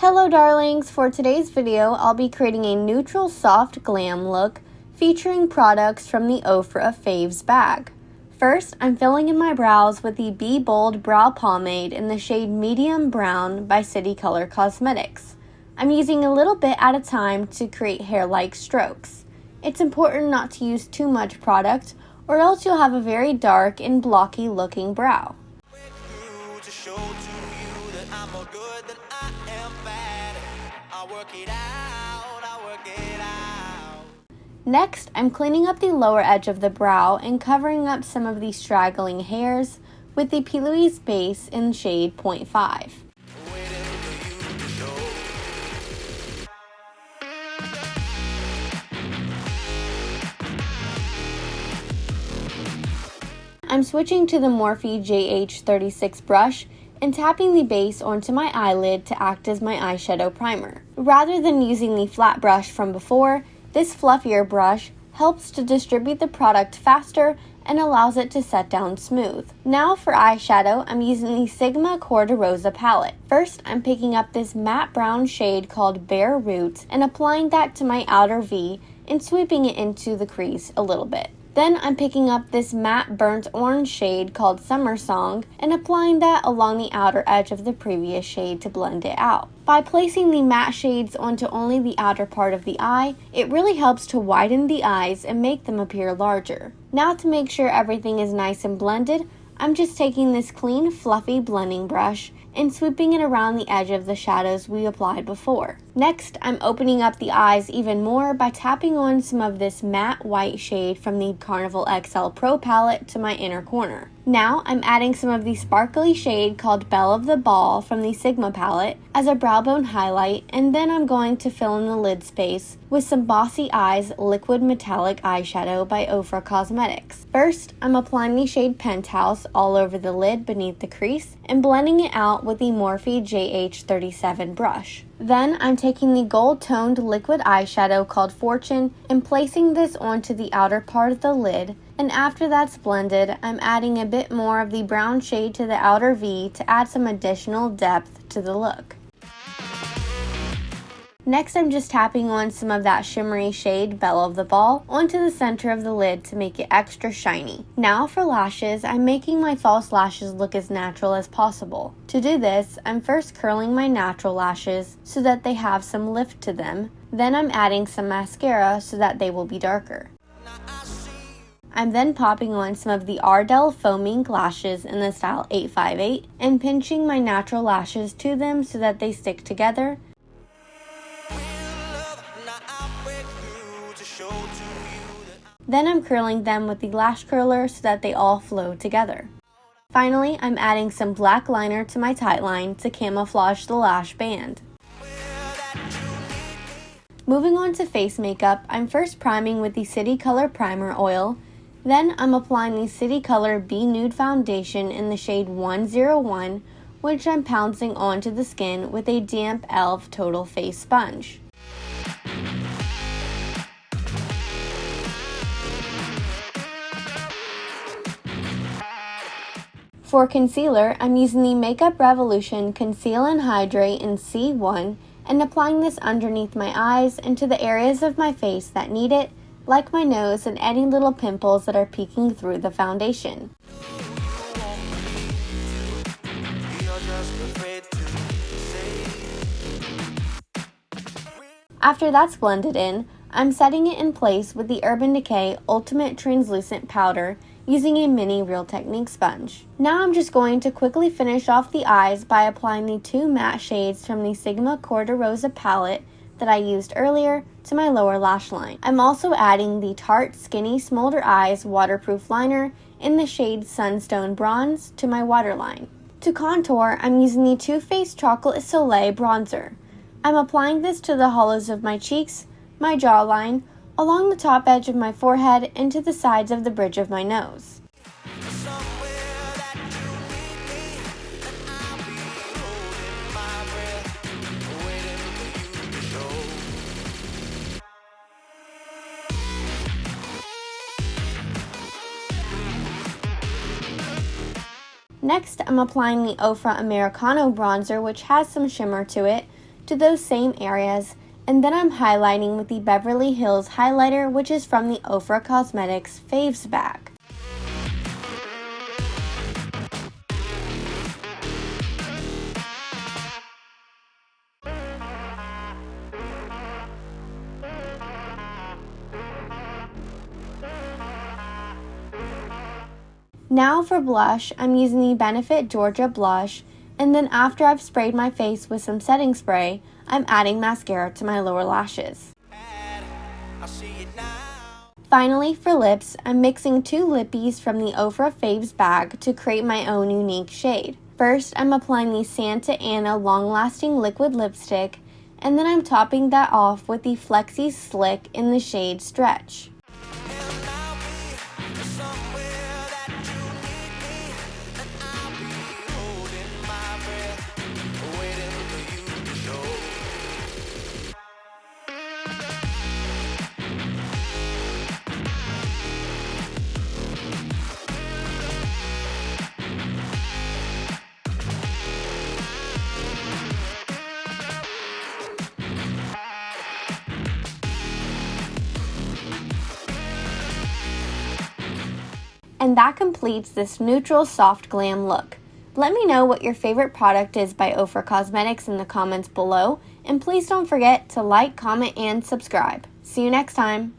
Hello darlings, for today's video I'll be creating a neutral soft glam look featuring products from the Ofra Faves bag. First, I'm filling in my brows with the Be Bold Brow Pomade in the shade Medium Brown by City Color Cosmetics. I'm using a little bit at a time to create hair-like strokes. It's important not to use too much product or else you'll have a very dark and blocky looking brow. Next, I'm cleaning up the lower edge of the brow and covering up some of the straggling hairs with the Plouise base in shade 0.5. I'm switching to the MORPHE JH36 brush and tapping the base onto my eyelid to act as my eyeshadow primer. Rather than using the flat brush from before, this fluffier brush helps to distribute the product faster and allows it to set down smooth. Now for eyeshadow, I'm using the Sigma Cor-de-Rosa Palette. First, I'm picking up this matte brown shade called Bare Roots and applying that to my outer V and sweeping it into the crease a little bit. Then I'm picking up this matte burnt orange shade called Summer Song and applying that along the outer edge of the previous shade to blend it out. By placing the matte shades onto only the outer part of the eye, it really helps to widen the eyes and make them appear larger. Now to make sure everything is nice and blended, I'm just taking this clean, fluffy blending brush and sweeping it around the edge of the shadows we applied before. Next, I'm opening up the eyes even more by tapping on some of this matte white shade from the Carnival XL Pro palette to my inner corner. Now, I'm adding some of the sparkly shade called Belle of the Ball from the Sigma palette as a brow bone highlight, and then I'm going to fill in the lid space with some Bossy Eyes Liquid Metallic Eyeshadow by Ofra Cosmetics. First, I'm applying the shade Penthouse all over the lid beneath the crease and blending it out with the MORPHE JH37 brush. Then I'm taking the gold-toned liquid eyeshadow called Fortune and placing this onto the outer part of the lid, and after that's blended, I'm adding a bit more of the brown shade to the outer V to add some additional depth to the look. Next, I'm just tapping on some of that shimmery shade Belle of the Ball onto the center of the lid to make it extra shiny. Now for lashes, I'm making my false lashes look as natural as possible. To do this, I'm first curling my natural lashes so that they have some lift to them. Then I'm adding some mascara so that they will be darker. I'm then popping on some of the Ardell foaming lashes in the style 858 and pinching my natural lashes to them so that they stick together. Then I'm curling them with the lash curler so that they all flow together. Finally, I'm adding some black liner to my tight line to camouflage the lash band. Moving on to face makeup, I'm first priming with the City Color Primer Oil. Then I'm applying the City Color Be Nude Foundation in the shade 101, which I'm pouncing onto the skin with a damp e.l.f. Total Face Sponge. For concealer, I'm using the Makeup Revolution Conceal and Hydrate in C1 and applying this underneath my eyes and to the areas of my face that need it, like my nose and any little pimples that are peeking through the foundation. After that's blended in, I'm setting it in place with the Urban Decay Ultimate Translucent Powder using a mini Real Technique sponge. Now I'm just going to quickly finish off the eyes by applying the two matte shades from the Sigma Cor-de-Rosa palette that I used earlier to my lower lash line. I'm also adding the Tarte Skinny Smolder Eyes Waterproof Liner in the shade Sunstone Bronze to my waterline. To contour, I'm using the Too Faced Chocolate Soleil Bronzer. I'm applying this to the hollows of my cheeks, my jawline, along the top edge of my forehead, and to the sides of the bridge of my nose. Next, I'm applying the Ofra Americano bronzer, which has some shimmer to it, to those same areas, and then I'm highlighting with the Beverly Hills highlighter, which is from the Ofra Cosmetics Faves bag. Now for blush, I'm using the Benefit Georgia blush, and then after I've sprayed my face with some setting spray, I'm adding mascara to my lower lashes. Finally, for lips, I'm mixing 2 lippies from the Ofra Faves bag to create my own unique shade. First, I'm applying the Santa Ana long-lasting liquid lipstick, and then I'm topping that off with the Flexi Slick in the shade Stretch. And that completes this neutral soft glam look. Let me know what your favorite product is by Ofra Cosmetics in the comments below, and please don't forget to like, comment, and subscribe. See you next time!